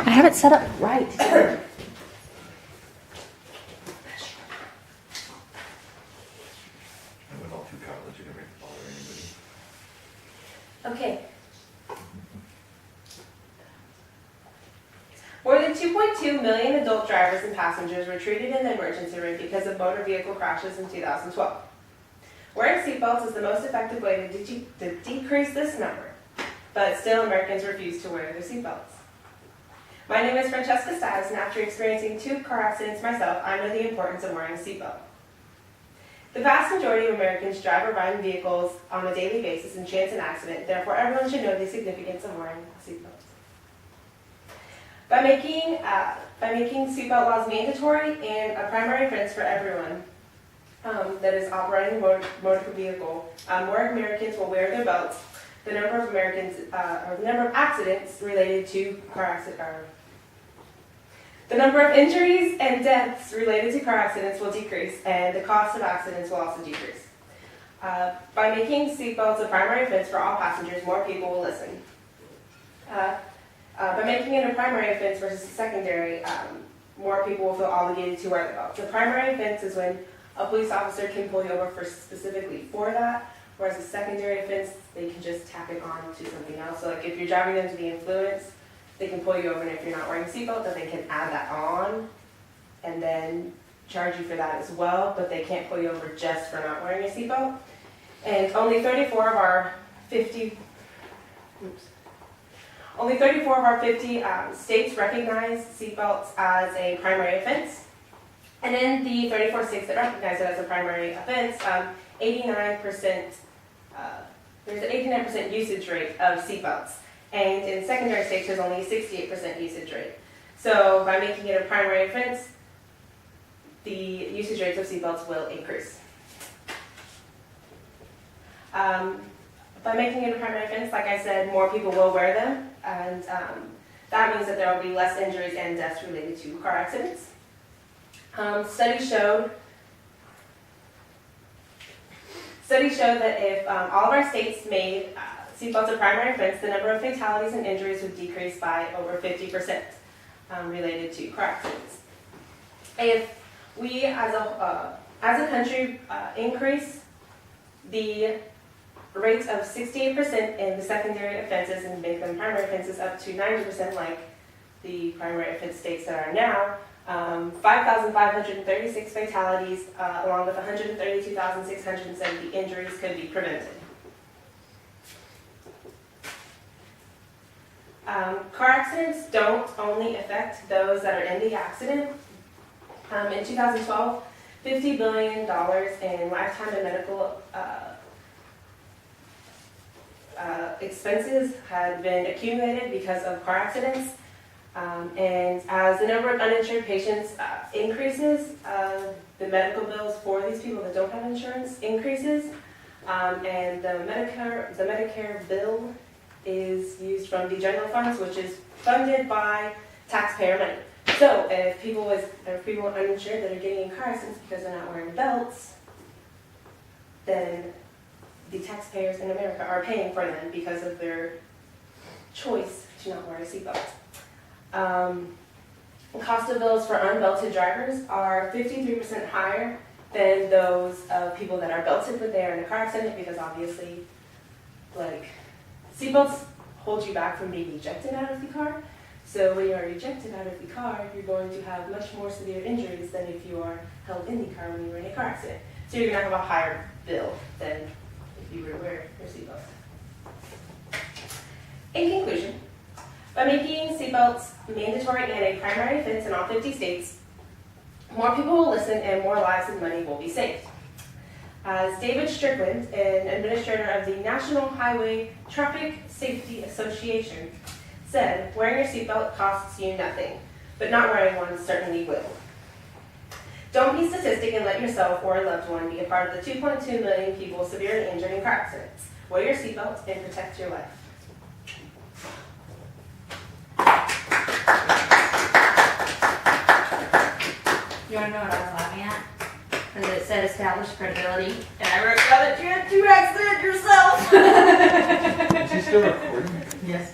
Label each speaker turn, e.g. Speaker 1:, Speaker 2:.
Speaker 1: I have it set up right.
Speaker 2: I went all too college, you never bother anybody.
Speaker 3: Okay. More than 2.2 million adult drivers and passengers were treated in the emergency room because of motor vehicle crashes in 2012. Wearing seatbelts is the most effective way to decrease this number, but still Americans refuse to wear their seatbelts. My name is Francesca Stiles, and after experiencing 2 car accidents myself, I know the importance of wearing a seatbelt. The vast majority of Americans drive or ride in vehicles on a daily basis and chance an accident, therefore everyone should know the significance of wearing a seatbelt. By making seatbelt laws mandatory and a primary offense for everyone that is operating a motor vehicle, more Americans will wear their belts. The number of accidents related to car accidents, the number of injuries and deaths related to car accidents will decrease, and the cost of accidents will also decrease. By making seatbelts a primary offense for all passengers, more people will listen. By making it a primary offense versus a secondary, more people will feel obligated to wear the belt. The primary offense is when a police officer can pull you over specifically for that, whereas a secondary offense, they can just tack it on to something else. So like if you're driving under the influence, they can pull you over, and if you're not wearing a seatbelt, then they can add that on and then charge you for that as well, but they can't pull you over just for not wearing a seatbelt. And only 34 of our 50 states recognize seatbelts as a primary offense. And in the 34 states that recognize it as a primary offense, 89%, there's an 89% usage rate of seatbelts. And in secondary states, there's only a 68% usage rate. So by making it a primary offense, the usage rates of seatbelts will increase. By making it a primary offense, like I said, more people will wear them, and that means that there will be less injuries and deaths related to car accidents. Studies showed that if all of our states made seatbelts a primary offense, the number of fatalities and injuries would decrease by over 50% related to car accidents. If we as a country increase the rates of 68% in the secondary offenses and make them primary offenses up to 90% like the primary offense states that are now, 5,536 fatalities along with 132,670 injuries could be prevented. Car accidents don't only affect those that are in the accident. In 2012, $50 billion in lifetime and medical expenses had been accumulated because of car accidents. And as the number of uninsured patients increases, the medical bills for these people that don't have insurance increases, and the Medicare bill is used from the general funds, which is funded by taxpayer money. So if people are uninsured that are getting in car accidents because they're not wearing belts, then the taxpayers in America are paying for them because of their choice to not wear a seatbelt. Cost of bills for unbelted drivers are 53% higher than those of people that are belted but they are in a car accident, because obviously, like, seatbelts hold you back from being ejected out of the car. So when you are ejected out of the car, you're going to have much more severe injuries than if you are held in the car when you were in a car accident. So you're going to have a higher bill than if you were to wear your seatbelt. In conclusion, by making seatbelts mandatory and a primary offense in all 50 states, more people will listen and more lives and money will be saved. As David Strickland, an administrator of the National Highway Traffic Safety Association, said, wearing your seatbelt costs you nothing, but not wearing one certainly will. Don't be a statistic and let yourself or a loved one be a part of the 2.2 million people severely injured in car accidents. Wear your seatbelt and protect your life.
Speaker 1: You want to know what I was laughing at? Because it said established credibility, and I wrote down that you had 2 accidents yourself.
Speaker 2: Is he still recording?
Speaker 1: Yes.